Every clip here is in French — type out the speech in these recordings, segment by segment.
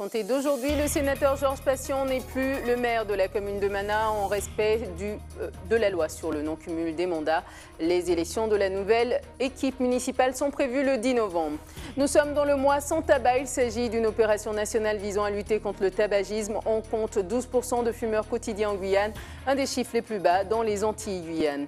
compter d'aujourd'hui, le sénateur Georges Patient n'est plus le maire de la commune de Mana en respect de la loi sur le non-cumul des mandats. Les élections de la nouvelle équipe municipale sont prévues le 10 novembre. Nous sommes dans le mois sans tabac. Il s'agit d'une opération nationale visant à lutter contre le tabagisme. On compte 12% de fumeurs quotidiens en Guyane, un des chiffres les plus bas dans les Antilles-Guyane.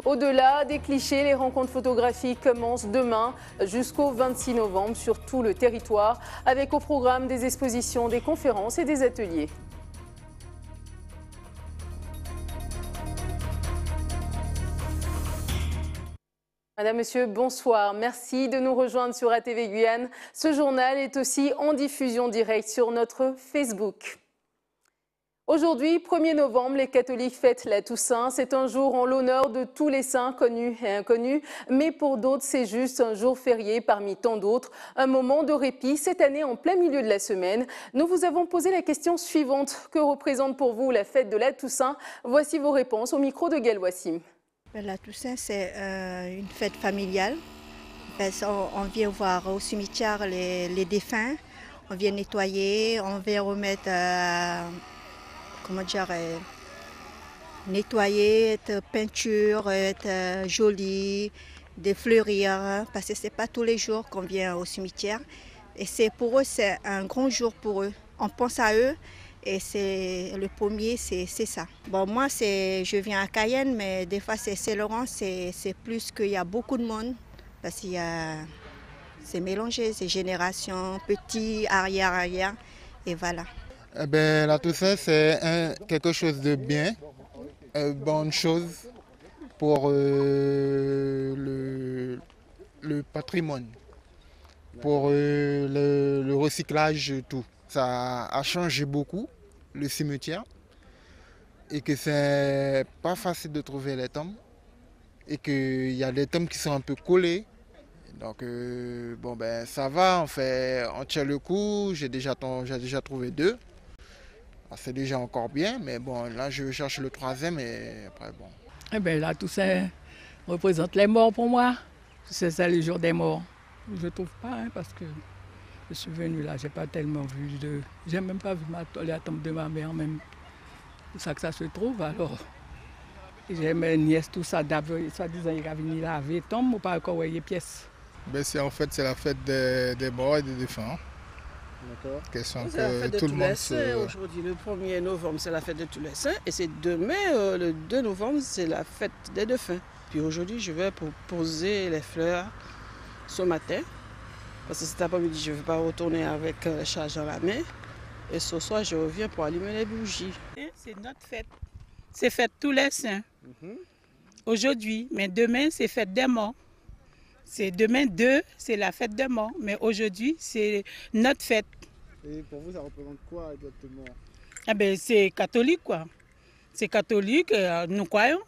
Au-delà des clichés, les rencontres photographiques commencent demain jusqu'au 26 novembre sur tout le territoire, avec au programme des expositions, des conférences et des ateliers. Madame, Monsieur, bonsoir. Merci de nous rejoindre sur ATV Guyane. Ce journal est aussi en diffusion directe sur notre Facebook. Aujourd'hui, 1er novembre, les catholiques fêtent la Toussaint. C'est un jour en l'honneur de tous les saints connus et inconnus. Mais pour d'autres, c'est juste un jour férié parmi tant d'autres. Un moment de répit cette année en plein milieu de la semaine. Nous vous avons posé la question suivante. Que représente pour vous la fête de la Toussaint? Voici vos réponses au micro de Gaël Wassim. La Toussaint, c'est une fête familiale. On vient voir au cimetière les défunts. On vient nettoyer, on vient remettre... nettoyer, être peinture, être joli, des fleurir, parce que ce n'est pas tous les jours qu'on vient au cimetière. Et pour eux, c'est un grand jour pour eux. On pense à eux et le premier, c'est ça. Bon, moi, je viens à Cayenne, mais des fois, c'est Saint-Laurent, c'est plus qu'il y a beaucoup de monde, parce qu'il y a... C'est mélangé, c'est génération, petit, arrière, et voilà. Eh bien, la Toussaint, c'est quelque chose de bien, une bonne chose pour le patrimoine, pour le recyclage, tout. Ça a changé beaucoup, le cimetière, et que c'est pas facile de trouver les tombes, et qu'il y a des tombes qui sont un peu collées. Donc, bon, ben, ça va, on tient le coup, j'ai déjà trouvé 2. C'est déjà encore bien, mais bon, là je cherche le 3e et après bon. Eh bien là, tout ça représente les morts pour moi. C'est ça le jour des morts. Je ne trouve pas, hein, parce que je suis venue là, j'ai pas tellement vu j'ai même pas vu la tombe de ma mère même. C'est ça que ça se trouve alors. J'ai mes nièces, tout ça, soi-disant, ils vont venir laver tombe ou pas encore les pièces. Ben c'est la fête des morts et des défunts. D'accord. Question C'est la fête de tout tous le monde les saints. Aujourd'hui, le 1er novembre, c'est la fête de tous les saints. Et c'est demain, le 2 novembre, c'est la fête des défunts. Puis aujourd'hui, je vais poser les fleurs ce matin. Parce que cet après-midi, je ne vais pas retourner avec la charge dans la main. Et ce soir, je reviens pour allumer les bougies. C'est notre fête. C'est fête tous les saints. Aujourd'hui. Mais demain, c'est fête des morts. C'est demain 2, c'est la fête des morts, mais aujourd'hui, c'est notre fête. Et pour vous, ça représente quoi exactement? Eh bien, c'est catholique, quoi. C'est catholique, nous croyons.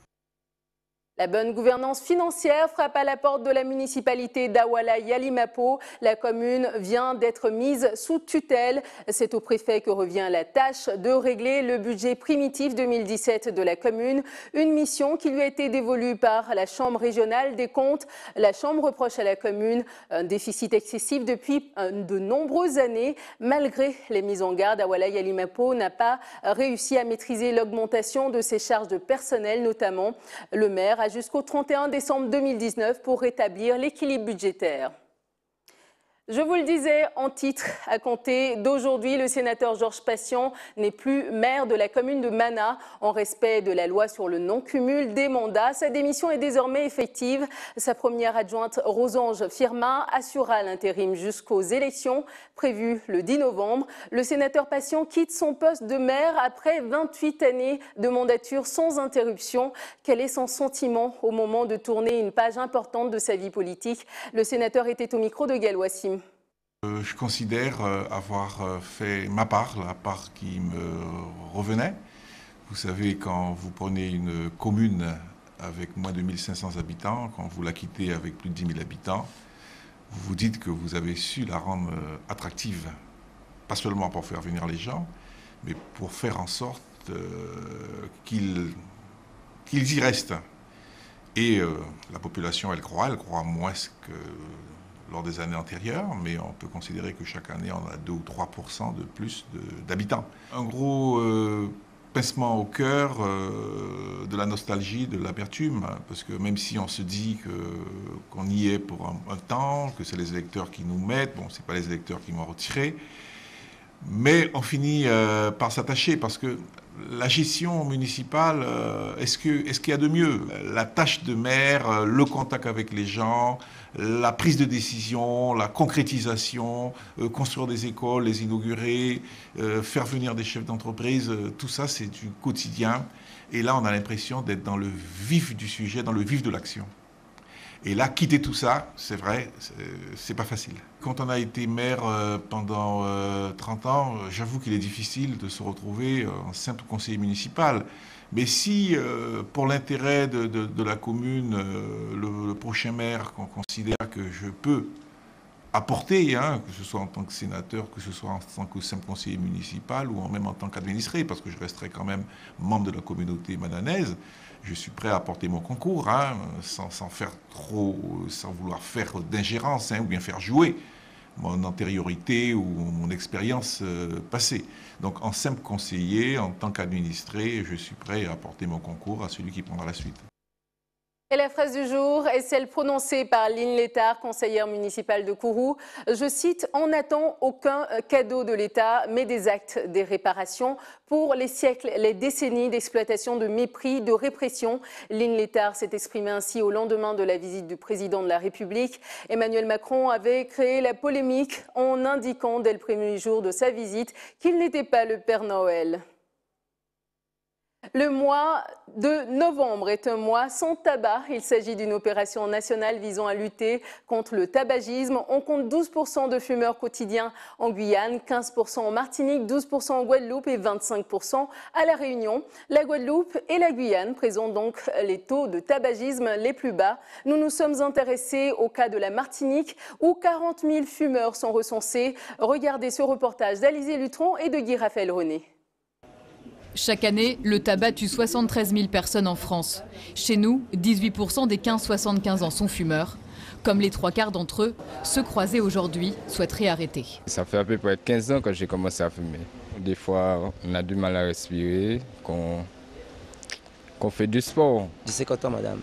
La bonne gouvernance financière frappe à la porte de la municipalité d'Awala-Yalimapo. La commune vient d'être mise sous tutelle. C'est au préfet que revient la tâche de régler le budget primitif 2017 de la commune. Une mission qui lui a été dévolue par la Chambre régionale des comptes. La Chambre reproche à la commune un déficit excessif depuis de nombreuses années. Malgré les mises en garde, Awala-Yalimapo n'a pas réussi à maîtriser l'augmentation de ses charges de personnel, notamment. Le maire a jusqu'au 31 décembre 2019 pour rétablir l'équilibre budgétaire. Je vous le disais en titre, à compter d'aujourd'hui, le sénateur Georges Patient n'est plus maire de la commune de Mana en respect de la loi sur le non-cumul des mandats. Sa démission est désormais effective. Sa première adjointe, Rosange Firmin, assurera l'intérim jusqu'aux élections prévues le 10 novembre. Le sénateur Patient quitte son poste de maire après 28 années de mandature sans interruption. Quel est son sentiment au moment de tourner une page importante de sa vie politique? Le sénateur était au micro de Gaël Wassim. Je considère avoir fait ma part, la part qui me revenait. Vous savez, quand vous prenez une commune avec moins de 1500 habitants, quand vous la quittez avec plus de 10 000 habitants, vous vous dites que vous avez su la rendre attractive, pas seulement pour faire venir les gens, mais pour faire en sorte qu'ils y restent. Et la population, elle croit moins que lors des années antérieures, mais on peut considérer que chaque année, on a 2 ou 3% de plus d'habitants. Un gros pincement au cœur, de la nostalgie, de l'amertume, parce que même si on se dit qu'on y est pour un temps, que c'est les électeurs qui nous mettent, bon, c'est pas les électeurs qui m'ont retiré, mais on finit par s'attacher parce que la gestion municipale, est-ce qu'il y a de mieux? La tâche de maire, le contact avec les gens, la prise de décision, la concrétisation, construire des écoles, les inaugurer, faire venir des chefs d'entreprise, tout ça c'est du quotidien. Et là on a l'impression d'être dans le vif du sujet, dans le vif de l'action. Et là, quitter tout ça, c'est vrai, c'est pas facile. Quand on a été maire pendant 30 ans, j'avoue qu'il est difficile de se retrouver en simple conseiller municipal. Mais si, pour l'intérêt de la commune, le prochain maire qu'on considère que je peux apporter, hein, que ce soit en tant que sénateur, que ce soit en tant que simple conseiller municipal ou même en tant qu'administré, parce que je resterai quand même membre de la communauté madanaise, je suis prêt à apporter mon concours, hein, sans faire trop, sans vouloir faire d'ingérence, hein, ou bien faire jouer mon antériorité ou mon expérience passée. Donc en simple conseiller, en tant qu'administré, je suis prêt à apporter mon concours à celui qui prendra la suite. Et la phrase du jour est celle prononcée par Lynn Létard, conseillère municipale de Kourou. Je cite, « On n'attend aucun cadeau de l'État, mais des actes, des réparations pour les siècles, les décennies d'exploitation, de mépris, de répression. » Lynn Létard s'est exprimée ainsi au lendemain de la visite du président de la République. Emmanuel Macron avait créé la polémique en indiquant dès le premier jour de sa visite qu'il n'était pas le Père Noël. Le mois de novembre est un mois sans tabac. Il s'agit d'une opération nationale visant à lutter contre le tabagisme. On compte 12% de fumeurs quotidiens en Guyane, 15% en Martinique, 12% en Guadeloupe et 25% à La Réunion. La Guadeloupe et la Guyane présentent donc les taux de tabagisme les plus bas. Nous nous sommes intéressés au cas de la Martinique où 40 000 fumeurs sont recensés. Regardez ce reportage d'Alizé Lutron et de Guy Raphaël René. Chaque année, le tabac tue 73 000 personnes en France. Chez nous, 18% des 15-75 ans sont fumeurs. Comme les 3/4 d'entre eux, ceux croisés aujourd'hui souhaiteraient arrêter. Ça fait à peu près 15 ans que j'ai commencé à fumer. Des fois, on a du mal à respirer, qu'on fait du sport. J'ai 50 ans, madame.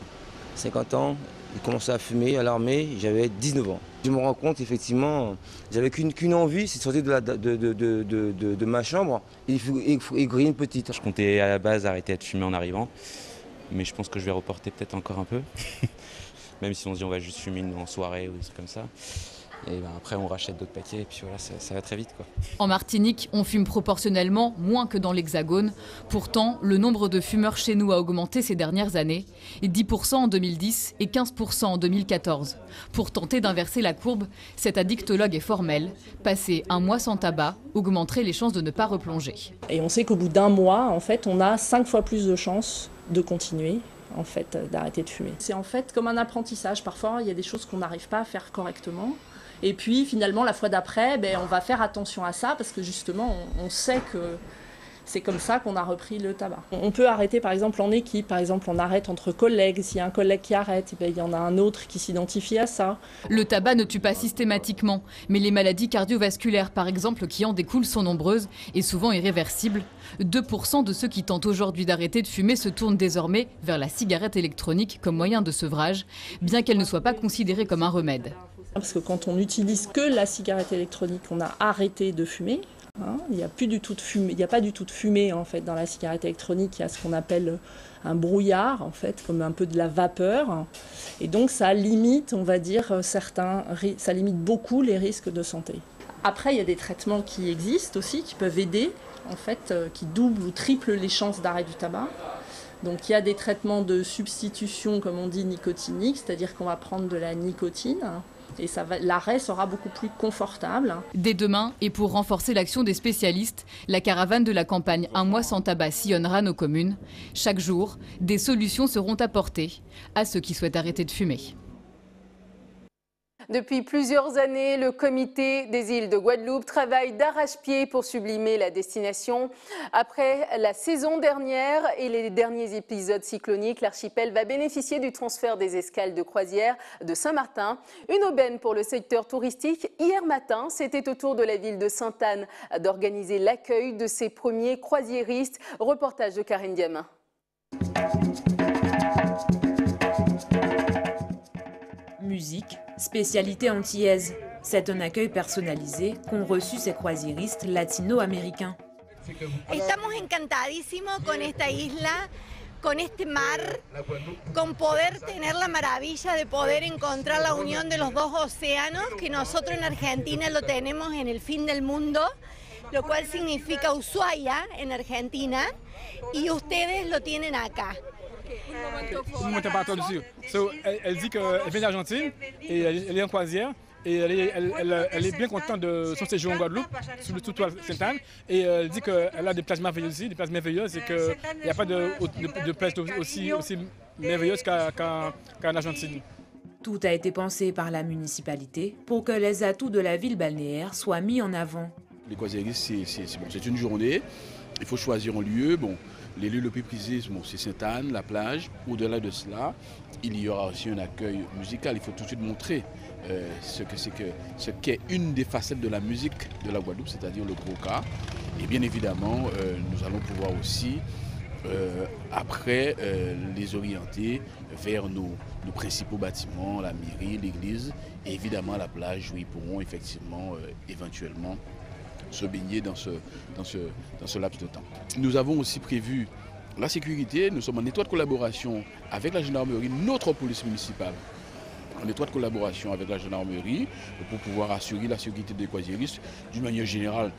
50 ans, j'ai commencé à fumer à l'armée, j'avais 19 ans. Je me rends compte, effectivement, j'avais qu'une envie, c'est de sortir de ma chambre et griller une petite. Je comptais à la base arrêter de fumer en arrivant, mais je pense que je vais reporter peut-être encore un peu. Même si on se dit on va juste fumer en soirée ou des trucs comme ça. Et ben après on rachète d'autres paquets et puis voilà, ça va très vite, quoi. En Martinique, on fume proportionnellement moins que dans l'Hexagone. Pourtant, le nombre de fumeurs chez nous a augmenté ces dernières années, 10% en 2010 et 15% en 2014. Pour tenter d'inverser la courbe, cet addictologue est formel. Passer un mois sans tabac augmenterait les chances de ne pas replonger. Et on sait qu'au bout d'un mois, en fait, on a 5 fois plus de chances de continuer, en fait, d'arrêter de fumer. C'est en fait comme un apprentissage. Parfois, il y a des choses qu'on n'arrive pas à faire correctement. Et puis finalement, la fois d'après, on va faire attention à ça parce que justement, on sait que c'est comme ça qu'on a repris le tabac. On peut arrêter par exemple en équipe, par exemple on arrête entre collègues. S'il y a un collègue qui arrête, il y en a un autre qui s'identifie à ça. Le tabac ne tue pas systématiquement, mais les maladies cardiovasculaires par exemple qui en découlent sont nombreuses et souvent irréversibles. 2% de ceux qui tentent aujourd'hui d'arrêter de fumer se tournent désormais vers la cigarette électronique comme moyen de sevrage, bien qu'elle ne soit pas considérée comme un remède. Parce que quand on n'utilise que la cigarette électronique, on a arrêté de fumer. Il n'y a plus du tout de fumée. Il n'y a pas du tout de fumée en fait dans la cigarette électronique. Il y a ce qu'on appelle un brouillard en fait, comme un peu de la vapeur. Et donc ça limite, on va dire ça limite beaucoup les risques de santé. Après, il y a des traitements qui existent aussi, qui peuvent aider en fait, qui doublent ou triplent les chances d'arrêt du tabac. Donc il y a des traitements de substitution, comme on dit, nicotinique, c'est-à-dire qu'on va prendre de la nicotine. Et l'arrêt sera beaucoup plus confortable. Dès demain, et pour renforcer l'action des spécialistes, la caravane de la campagne Un mois sans tabac sillonnera nos communes. Chaque jour, des solutions seront apportées à ceux qui souhaitent arrêter de fumer. Depuis plusieurs années, le comité des îles de Guadeloupe travaille d'arrache-pied pour sublimer la destination. Après la saison dernière et les derniers épisodes cycloniques, l'archipel va bénéficier du transfert des escales de croisière de Saint-Martin. Une aubaine pour le secteur touristique. Hier matin, c'était au tour de la ville de Sainte-Anne d'organiser l'accueil de ses premiers croisiéristes. Reportage de Karine Diamin. Musique, spécialité antillaise. C'est un accueil personnalisé qu'ont reçu ces croisiéristes latino-américains. Estamos encantadísimos con esta isla, con este mar, con poder tener la maravilla de poder encontrar la unión de los dos océanos, que nosotros en Argentina lo tenemos en el fin del mundo, lo cual significa Ushuaia en Argentina, y ustedes lo tienen acá. Elle dit qu'elle vient d'Argentine et elle est en croisière et elle est bien contente de son séjour en Guadeloupe, sous le tutoie Sainte-Anne, et elle dit qu'elle a des plages merveilleuses aussi, des plages merveilleuses et qu'il n'y a pas de plages aussi merveilleuses qu'en Argentine. Tout a été pensé par la municipalité pour que les atouts de la ville balnéaire soient mis en avant. Les croisiéristes, c'est une journée, il faut choisir un lieu. Bon, les lieux les plus prisés, c'est Sainte-Anne, la plage. Au-delà de cela, il y aura aussi un accueil musical. Il faut tout de suite montrer ce qu'est une des facettes de la musique de la Guadeloupe, c'est-à-dire le gros cas. Et bien évidemment, nous allons pouvoir aussi, après, les orienter vers nos principaux bâtiments, la mairie, l'église, et évidemment la plage où ils pourront effectivement, éventuellement, se baigner dans ce laps de temps. Nous avons aussi prévu la sécurité. Nous sommes en étroite collaboration avec la gendarmerie, notre police municipale, en étroite collaboration avec la gendarmerie pour pouvoir assurer la sécurité des croisiéristes, d'une manière générale,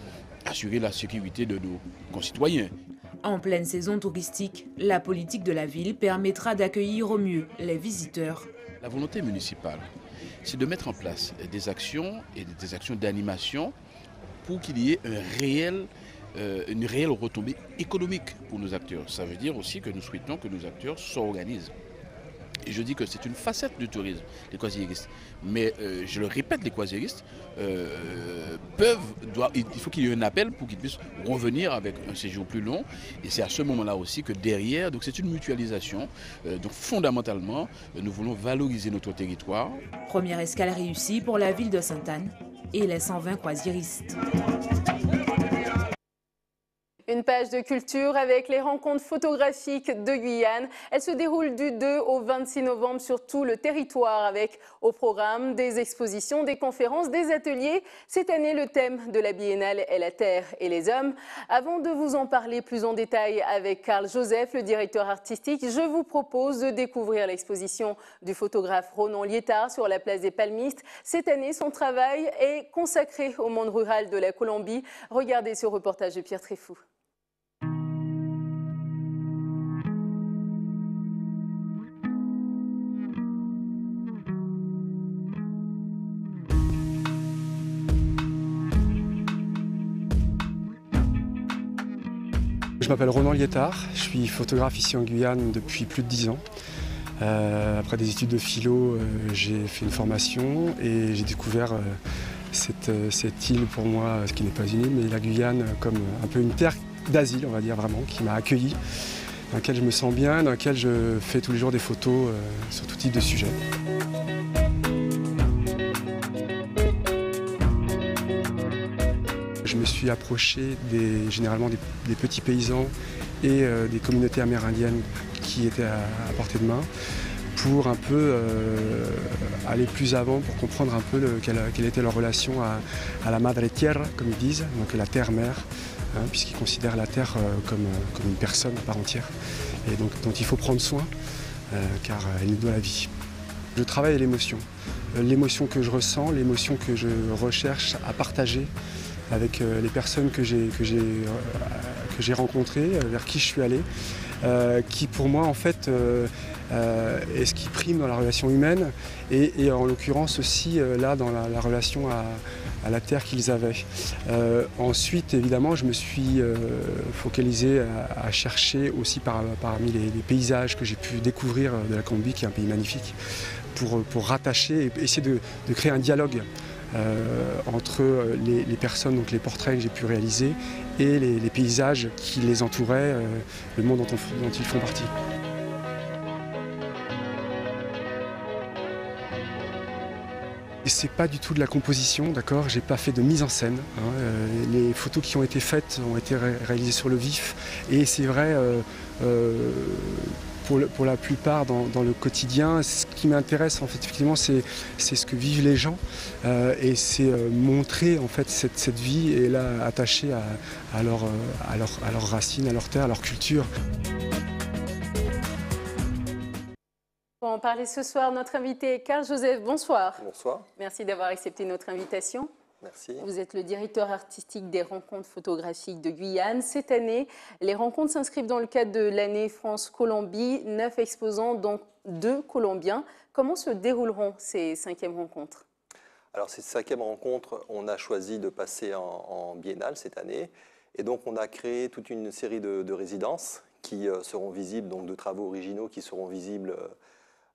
assurer la sécurité de nos concitoyens. En pleine saison touristique, la politique de la ville permettra d'accueillir au mieux les visiteurs. La volonté municipale, c'est de mettre en place des actions et des actions d'animation pour qu'il y ait une réelle retombée économique pour nos acteurs. Ça veut dire aussi que nous souhaitons que nos acteurs s'organisent. Et je dis que c'est une facette du tourisme, les croisiéristes. Mais je le répète, les croisiéristes il faut qu'il y ait un appel pour qu'ils puissent revenir avec un séjour plus long. Et c'est à ce moment-là aussi que derrière, donc c'est une mutualisation. Donc fondamentalement, nous voulons valoriser notre territoire. Première escale réussie pour la ville de Sainte-Anne et les 120 croisiéristes. Une page de culture avec les rencontres photographiques de Guyane. Elles se déroulent du 2 au 26 novembre sur tout le territoire avec au programme des expositions, des conférences, des ateliers. Cette année, le thème de la biennale est la terre et les hommes. Avant de vous en parler plus en détail avec Carl Joseph, le directeur artistique, je vous propose de découvrir l'exposition du photographe Ronan Liétard sur la place des Palmistes. Cette année, son travail est consacré au monde rural de la Colombie. Regardez ce reportage de Pierre Tréfou. Je m'appelle Ronan Liétard, je suis photographe ici en Guyane depuis plus de 10 ans. Après des études de philo, j'ai fait une formation et j'ai découvert cette île pour moi, ce qui n'est pas une île, mais la Guyane comme un peu une terre d'asile, on va dire vraiment, qui m'a accueilli, dans laquelle je me sens bien, dans laquelle je fais tous les jours des photos sur tout type de sujet. Je me suis approché généralement des petits paysans et des communautés amérindiennes qui étaient à portée de main pour un peu aller plus avant, pour comprendre un peu quelle était leur relation à la madre tierra, comme ils disent, donc la terre-mère, hein, puisqu'ils considèrent la terre comme une personne à part entière et donc dont il faut prendre soin car elle nous doit la vie. Je travaille à l'émotion que je ressens, l'émotion que je recherche à partager avec les personnes que j'ai rencontrées, vers qui je suis allé, qui pour moi en fait est ce qui prime dans la relation humaine et en l'occurrence aussi là dans la relation à la terre qu'ils avaient. Ensuite évidemment je me suis focalisé à chercher aussi parmi les paysages que j'ai pu découvrir de la Colombie, qui est un pays magnifique, pour rattacher et essayer de créer un dialogue entre les personnes, donc les portraits que j'ai pu réaliser, et les paysages qui les entouraient, le monde dont ils font partie. Et c'est pas du tout de la composition, d'accord? J'ai pas fait de mise en scène. Les photos qui ont été faites ont été réalisées sur le vif, et c'est vrai. Pour la plupart dans le quotidien, ce qui m'intéresse en fait effectivement c'est ce que vivent les gens et c'est montrer en fait cette vie et là attachée à leurs racines, à leur terre, à leur culture. Pour en parler ce soir, notre invité Carl Joseph, bonsoir. Bonsoir. Merci d'avoir accepté notre invitation. Merci. Vous êtes le directeur artistique des rencontres photographiques de Guyane. Cette année, les rencontres s'inscrivent dans le cadre de l'année France-Colombie. 9 exposants, dont 2 Colombiens. Comment se dérouleront ces 5e rencontres? Alors, ces 5e rencontres, on a choisi de passer en biennale cette année. Et donc, on a créé toute une série de résidences qui seront visibles, donc de travaux originaux qui seront visibles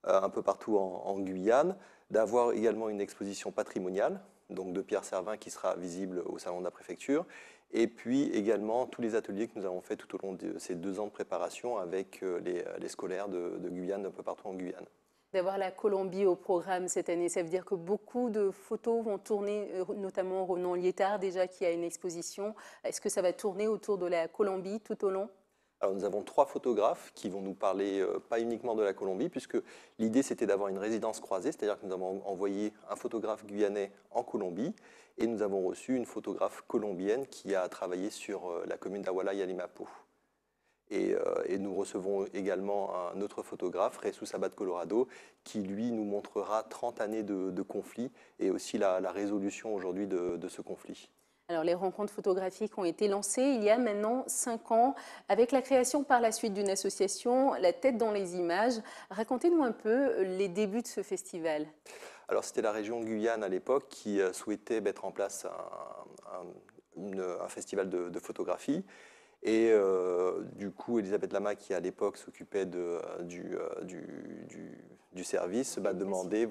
un peu partout en Guyane. D'avoir également une exposition patrimoniale, donc de Pierre Servin, qui sera visible au Salon de la Préfecture, et puis également tous les ateliers que nous avons fait tout au long de ces 2 ans de préparation avec les scolaires de Guyane, un peu partout en Guyane. D'avoir la Colombie au programme cette année, ça veut dire que beaucoup de photos vont tourner, notamment Ronan Liétard déjà qui a une exposition. Est-ce que ça va tourner autour de la Colombie tout au long? Alors nous avons 3 photographes qui vont nous parler pas uniquement de la Colombie, puisque l'idée c'était d'avoir une résidence croisée, c'est-à-dire que nous avons envoyé un photographe guyanais en Colombie et nous avons reçu une photographe colombienne qui a travaillé sur la commune d'Awala Yalimapo. Et nous recevons également un autre photographe, Jesus Abad Colorado, qui lui nous montrera 30 années de conflit et aussi la résolution aujourd'hui de ce conflit. Alors, les rencontres photographiques ont été lancées il y a maintenant 5 ans, avec la création par la suite d'une association, La Tête dans les images. Racontez-nous un peu les débuts de ce festival. Alors, c'était la région Guyane à l'époque qui souhaitait mettre en place un festival de photographie. Et du coup, Elisabeth Lama, qui à l'époque s'occupait du service, m'a demandé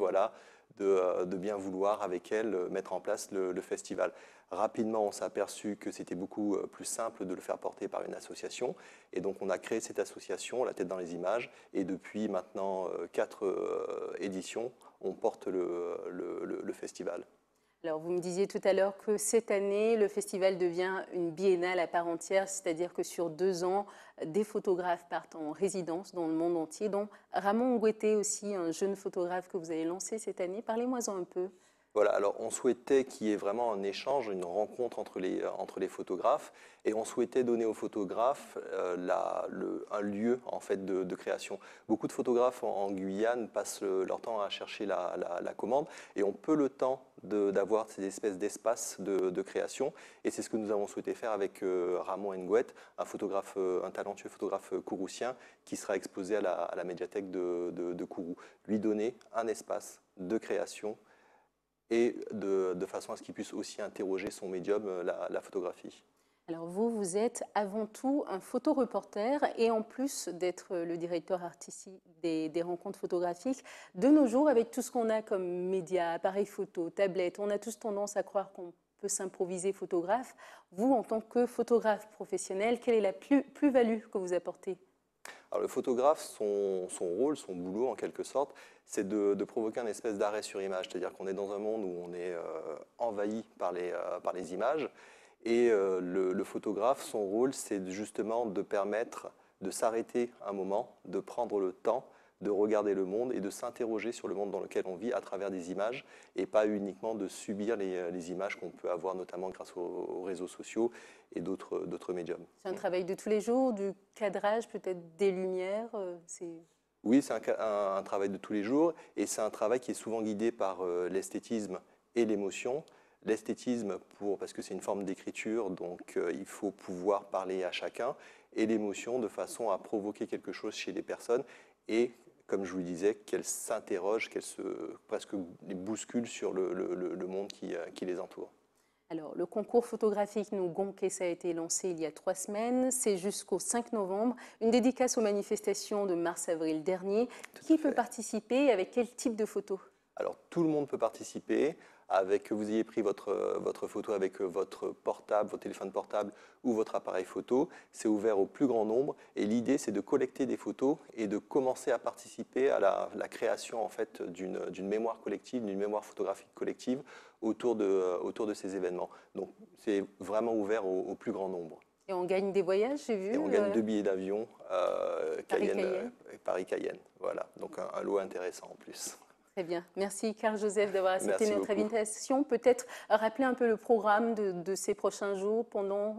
de bien vouloir avec elle mettre en place le festival. Rapidement, on s'est aperçu que c'était beaucoup plus simple de le faire porter par une association. Et donc, on a créé cette association, La Tête dans les images. Et depuis maintenant 4 éditions, on porte le festival. Alors, vous me disiez tout à l'heure que cette année, le festival devient une biennale à part entière, c'est-à-dire que sur 2 ans, des photographes partent en résidence dans le monde entier, dont Ramon Ngoueté aussi, un jeune photographe que vous avez lancé cette année. Parlez-moi-en un peu. Voilà, alors on souhaitait qu'il y ait vraiment un échange, une rencontre entre les photographes, et on souhaitait donner aux photographes un lieu en fait de création. Beaucoup de photographes en Guyane passent leur temps à chercher la commande, et ont peu le temps d'avoir ces espèces d'espaces de création, et c'est ce que nous avons souhaité faire avec Ramon Ngouet, un talentueux photographe kourousien qui sera exposé à la médiathèque de Kourou. Lui donner un espace de création et de façon à ce qu'il puisse aussi interroger son médium, la photographie. Alors vous êtes avant tout un photoreporter et en plus d'être le directeur artistique des rencontres photographiques, de nos jours, avec tout ce qu'on a comme médias, appareils photo, tablettes, on a tous tendance à croire qu'on peut s'improviser photographe. Vous, en tant que photographe professionnel, quelle est la plus-value que vous apportez ? Alors le photographe, son rôle, son boulot en quelque sorte, c'est de provoquer une espèce d'arrêt sur image. C'est-à-dire qu'on est dans un monde où on est envahi par les images. Et le photographe, son rôle, c'est justement de permettre de s'arrêter un moment, de prendre le temps, de regarder le monde et de s'interroger sur le monde dans lequel on vit à travers des images et pas uniquement de subir les images qu'on peut avoir notamment grâce aux réseaux sociaux et d'autres médiums. C'est un travail de tous les jours, du cadrage, peut-être des lumières Oui, c'est un travail de tous les jours et c'est un travail qui est souvent guidé par l'esthétisme et l'émotion. l'esthétisme parce que c'est une forme d'écriture, donc il faut pouvoir parler à chacun, et l'émotion de façon à provoquer quelque chose chez les personnes et, comme je vous le disais, qu'elles s'interrogent, presque les bousculent sur le monde qui les entoure. Alors, le concours photographique Nous Gonké, ça a été lancé il y a 3 semaines. C'est jusqu'au 5 novembre. Une dédicace aux manifestations de mars-avril dernier. Qui peut participer et avec quel type de photos? Alors, tout le monde peut participer. Que vous ayez pris votre photo avec votre portable, votre téléphone portable ou votre appareil photo. C'est ouvert au plus grand nombre et l'idée c'est de collecter des photos et de commencer à participer à la création en fait, d'une mémoire collective, d'une mémoire photographique collective autour de ces événements. Donc c'est vraiment ouvert au plus grand nombre. Et on gagne des voyages, j'ai vu. Et on gagne 2 billets d'avion Paris-Cayenne. Voilà, donc un lot intéressant en plus. Très bien. Merci Carl-Joseph d'avoir accepté notre invitation. Peut-être rappeler un peu le programme de ces prochains jours pendant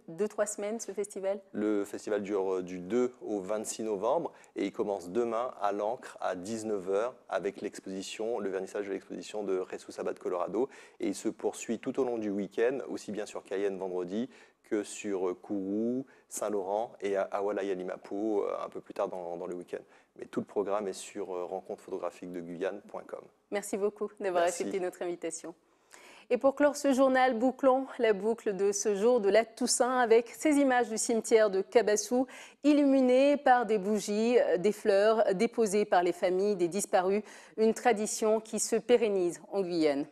2-3 semaines, ce festival. Le festival dure du 2 au 26 novembre et il commence demain à l'Ancre à 19 h avec le vernissage de l'exposition de Jesus Abad Colorado. Et il se poursuit tout au long du week-end, aussi bien sur Cayenne vendredi que sur Kourou, Saint-Laurent et à Awala Yalimapo un peu plus tard dans le week-end. Mais tout le programme est sur rencontrephotografiquedeguyane.com. Merci beaucoup d'avoir accepté notre invitation. Et pour clore ce journal, bouclons la boucle de ce jour de la Toussaint avec ces images du cimetière de Kabassou, illuminées par des bougies, des fleurs déposées par les familles des disparus, une tradition qui se pérennise en Guyane.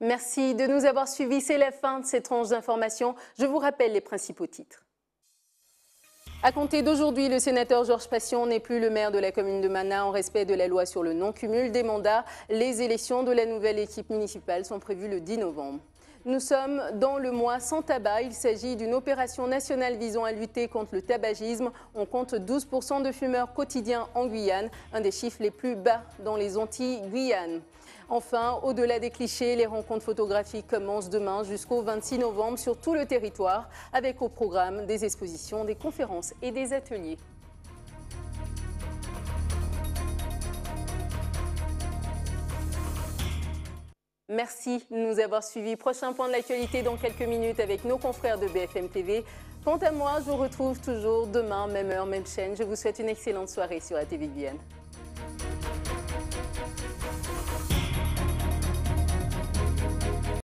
Merci de nous avoir suivis. C'est la fin de cette tranche d'information. Je vous rappelle les principaux titres. À compter d'aujourd'hui, le sénateur Georges Passion n'est plus le maire de la commune de Mana en respect de la loi sur le non-cumul des mandats. Les élections de la nouvelle équipe municipale sont prévues le 10 novembre. Nous sommes dans le mois sans tabac. Il s'agit d'une opération nationale visant à lutter contre le tabagisme. On compte 12% de fumeurs quotidiens en Guyane, un des chiffres les plus bas dans les Antilles-Guyane. Enfin, au-delà des clichés, les rencontres photographiques commencent demain jusqu'au 26 novembre sur tout le territoire, avec au programme des expositions, des conférences et des ateliers. Merci de nous avoir suivis. Prochain point de l'actualité dans quelques minutes avec nos confrères de BFM TV. Quant à moi, je vous retrouve toujours demain, même heure, même chaîne. Je vous souhaite une excellente soirée sur ATV Guyane.